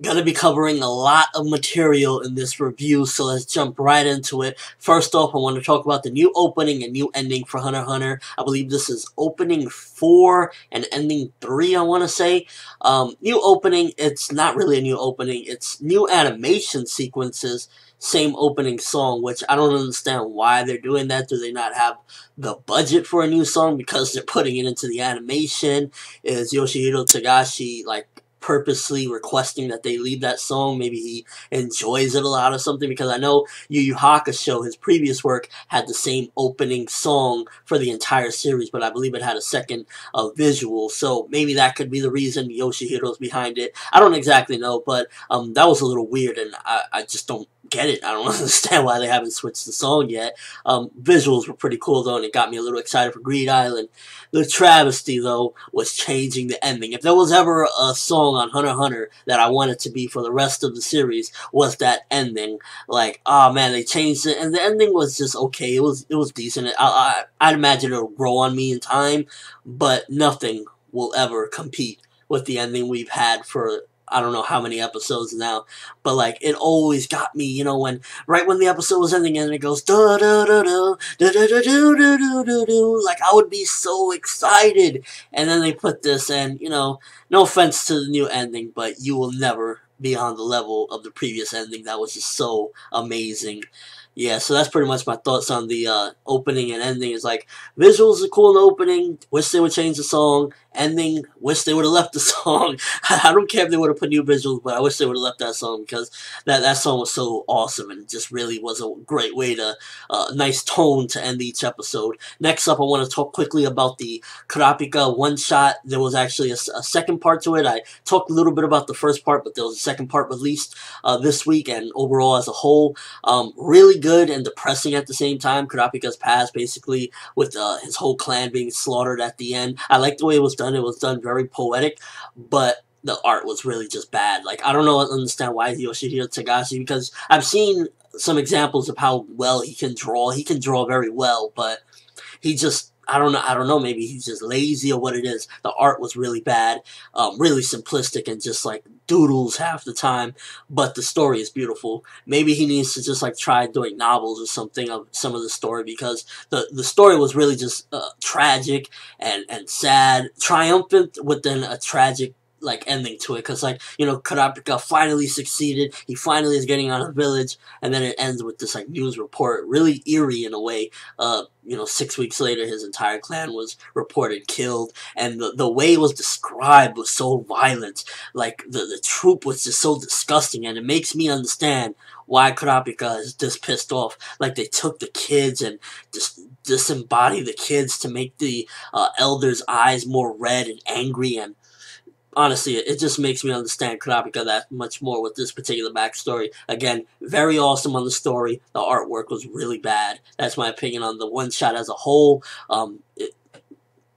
Gonna be covering a lot of material in this review, so let's jump right into it. First off, I want to talk about the new opening and new ending for Hunter x Hunter. I believe this is opening 4 and ending 3, I want to say. New opening, it's not really a new opening, it's new animation sequences, same opening song, which I don't understand why they're doing that. Do they not have the budget for a new song because they're putting it into the animation? Is Yoshihiro Tagashi, like, purposely requesting that they leave that song? Maybe he enjoys it a lot or something, because I know Yu Yu Hakusho, his previous work, had the same opening song for the entire series, but I believe it had a second visual, so maybe that could be the reason Yoshihiro's behind it. I don't exactly know, but that was a little weird, and I just don't get it. I don't understand why they haven't switched the song yet. Visuals were pretty cool though, and it got me a little excited for Greed Island. The travesty though was changing the ending. If there was ever a song on Hunter x Hunter that I wanted to be for the rest of the series, was that ending. Like, oh man, they changed it, and the ending was just okay. It was decent. I'd imagine it'll grow on me in time, but nothing will ever compete with the ending we've had for I don't know how many episodes now, but like it always got me, you know, right when the episode was ending and it goes da da da da da da da da da da da, like I would be so excited, and then they put this, and you know, no offense to the new ending, but you will never be on the level of the previous ending. That was just so amazing. Yeah, so that's pretty much my thoughts on the opening and ending. Is like, visuals are cool in the opening, wish they would change the song. Ending, wish they would have left the song. I don't care if they would have put new visuals, but I wish they would have left that song, because that song was so awesome and just really was a great way to, nice tone to end each episode. Next up, I want to talk quickly about the Kurapika one-shot. There was actually a second part to it. I talked a little bit about the first part, but there was a second part released this week, and overall as a whole, really good and depressing at the same time. Kurapika's past, basically, with his whole clan being slaughtered at the end. I like the way it was done. It was done very poetic, but the art was really just bad. Like, I don't understand why Yoshihiro Tagashi, because I've seen some examples of how well he can draw. He can draw very well, but he just, I don't know, maybe he's just lazy or what it is. The art was really bad, really simplistic, and just like doodles half the time, but the story is beautiful. Maybe he needs to just like try doing novels or something of some of the story, because the story was really just tragic and sad, triumphant within a tragic like ending to it, because like, you know, Kurapika finally succeeded, he finally is getting on a village, and then it ends with this like news report, really eerie in a way. You know, 6 weeks later his entire clan was reported killed, and the way it was described was so violent. Like the troop was just so disgusting, and it makes me understand why Kurapika is this pissed off. Like, they took the kids and just disembodied the kids to make the elders' eyes more red and angry, and honestly, it just makes me understand Kurapika that much more with this particular backstory. Again, very awesome on the story. The artwork was really bad. That's my opinion on the one-shot as a whole.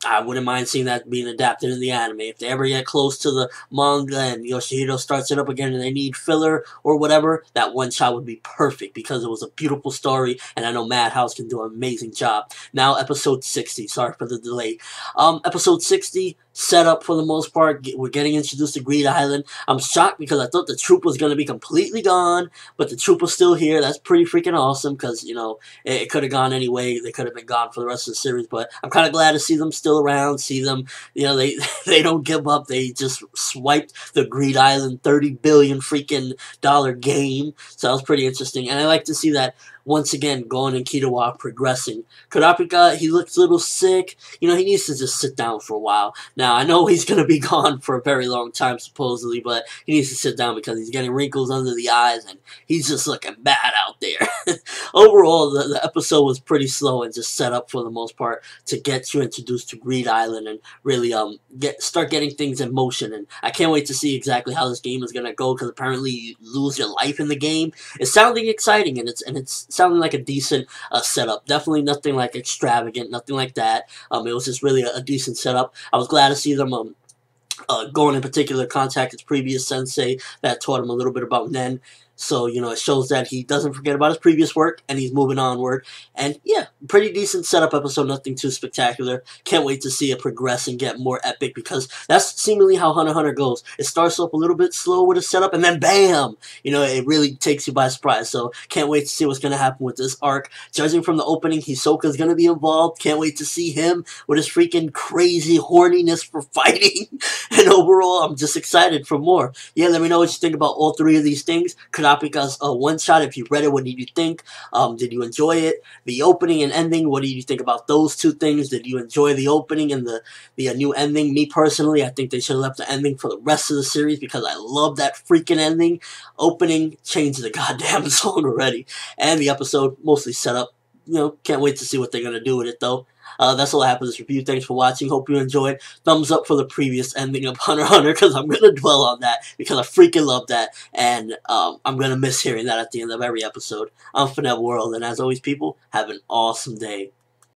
I wouldn't mind seeing that being adapted in the anime. If they ever get close to the manga and Yoshihiro starts it up again and they need filler or whatever, that one shot would be perfect, because it was a beautiful story, and I know Madhouse can do an amazing job. Now, episode 60. Sorry for the delay. Episode 60, set up for the most part. We're getting introduced to Greed Island. I'm shocked because I thought the troop was going to be completely gone, but the troop was still here. That's pretty freaking awesome, because, you know, it could have gone anyway. They could have been gone for the rest of the series, but I'm kind of glad to see them still around, see them, you know, they don't give up. They just swiped the Greed Island $30 billion freaking dollar game, so that was pretty interesting, and I like to see that once again, Gon and Kitawa progressing. Kurapika, he looks a little sick. You know, he needs to just sit down for a while. Now, I know he's going to be gone for a very long time, supposedly, but he needs to sit down because he's getting wrinkles under the eyes, and he's just looking bad out there. Overall, the episode was pretty slow and just set up for the most part to get you introduced to Greed Island and really start getting things in motion. And I can't wait to see exactly how this game is going to go, because apparently you lose your life in the game. It's sounding exciting, and it's sounding like a decent setup. Definitely nothing like extravagant, nothing like that. It was just really a decent setup. I was glad to see them Gon in particular contact his previous sensei that taught him a little bit about Nen. So, you know, it shows that he doesn't forget about his previous work and he's moving onward. And yeah, pretty decent setup episode, nothing too spectacular. Can't wait to see it progress and get more epic, because that's seemingly how Hunter x Hunter goes. It starts off a little bit slow with a setup and then bam! You know, it really takes you by surprise. So can't wait to see what's going to happen with this arc. Judging from the opening, Hisoka's going to be involved. Can't wait to see him with his freaking crazy horniness for fighting. And overall, I'm just excited for more. Yeah, let me know what you think about all three of these things. Kurapika's one-shot, if you read it, what did you think? Did you enjoy it? The opening and ending, what did you think about those two things? Did you enjoy the opening and the new ending? Me personally, I think they should have left the ending for the rest of the series, because I love that freaking ending. Opening changed the goddamn song already. And the episode mostly set up. You know, can't wait to see what they're going to do with it, though. That's all I have for this review. Thanks for watching. Hope you enjoyed. Thumbs up for the previous ending of Hunter x Hunter, because I'm going to dwell on that, because I freaking love that, and I'm going to miss hearing that at the end of every episode. I'm ForneverWorld, and as always, people, have an awesome day.